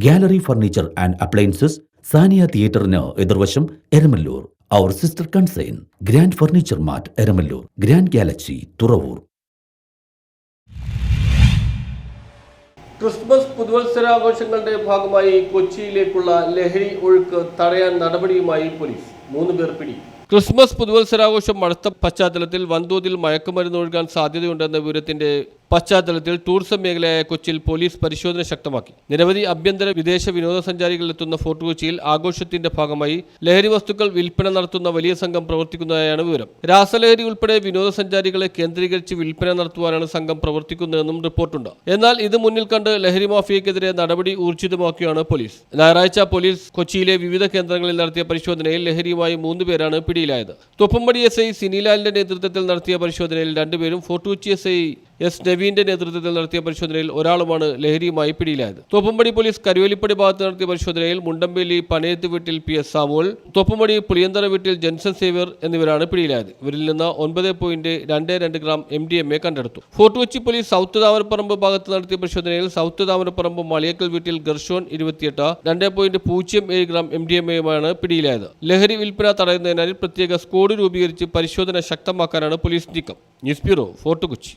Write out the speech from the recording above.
Gallery furniture and appliances, Sania തിയേറ്ററിന് എതിർവശം, Eramallur. Our sister concern grand furniture mart, Eramallur. Grand galaxy, Thuravoor. Christmas പുതുവത്സരാഘോഷങ്ങളുടെ ഭാഗമായി കൊച്ചിയിലേക്കുള്ള ലഹരി ഒഴുക്ക് തടയാൻ നടപടിയുമായി പോലീസ്. 3 പേർ പിടി. ക്രിസ്മസ് പുതുവത്സരാഘോഷം അടുത്ത പശ്ചാത്തലത്തിൽ വൻതോതിൽ മയക്കുമരുന്ന് ഒഴുകാൻ സാധ്യതയുണ്ടെന്ന വിവരത്തിന്റെ പശ്ചാത്തലത്തിൽ ടൂറിസം മേഖലയായ കൊച്ചിയിൽ പോലീസ് പരിശോധന ശക്തമാക്കി. നിരവധി ആഭ്യന്തര വിദേശ വിനോദസഞ്ചാരികൾ എത്തുന്ന ഫോർട്ട് കൊച്ചിയിൽ ആഘോഷത്തിന്റെ ഭാഗമായി ലഹരി വസ്തുക്കൾ വിൽപ്പന നടത്തുന്ന വലിയ സംഘം പ്രവർത്തിക്കുന്നതായാണ് വിവരം. രാസലഹരി ഉൾപ്പെടെ വിനോദസഞ്ചാരികളെ കേന്ദ്രീകരിച്ച് വിൽപ്പന നടത്തുവാനാണ് സംഘം പ്രവർത്തിക്കുന്നതെന്നും റിപ്പോർട്ടുണ്ട്. എന്നാൽ ഇത് മുന്നിൽ കണ്ട് ലഹരി മാഫിയക്കെതിരെ നടപടി ഊർജിതമാക്കിയാണ് പോലീസ്. ഞായറാഴ്ച പോലീസ് കൊച്ചിയിലെ വിവിധ കേന്ദ്രങ്ങളിൽ നടത്തിയ പരിശോധനയിൽ ലഹരിയുമായി 3 പേരാണ് പിടിയിലായത്. തോപ്പുംപടി SI സിനിലാലിന്റെ നേതൃത്വത്തിൽ നടത്തിയ പരിശോധനയിൽ 2 പേരും, ഫോർട്ട് കൊച്ചി SI S നവീന്റെ നേതൃത്വത്തിൽ നടത്തിയ പരിശോധനയിൽ ഒരാളുമാണ് ലഹരിയുമായി പിടിയിലായത്. തോപ്പുംപടി പോലീസ് കരുവലിപ്പടി ഭാഗത്ത് നടത്തിയ പരിശോധനയിൽ മുണ്ടമ്പേലി പനയത്ത് വീട്ടിൽ PS സാമുവൽ, തോപ്പുംപടി പുളിയന്തറ വീട്ടിൽ ജെൻസൺ സേവ്യർ എന്നിവരാണ് പിടിയിലായത്. ഇവരിൽ നിന്ന് 9.22 ഗ്രാം MDMA കണ്ടെടുത്തു. Fort Kochi police south Thamaraparambu ഭാഗത്ത് നടത്തിയ പരിശോധനയിൽ സൗത്ത് താമരപ്പറമ്പ് മളിയക്കൽ വീട്ടിൽ ഗർഷോൺ 28 2.07 ഗ്രാം MDMA-യുമാണ് പിടിയിലായത്. ലഹരി വിൽപ്പന തടയുന്നതിനായി പ്രത്യേക സ്ക്വാഡ് രൂപീകരിച്ച് പരിശോധന ശക്തമാക്കാനാണ് പോലീസ് നീക്കം. News bureau, fort Kochi.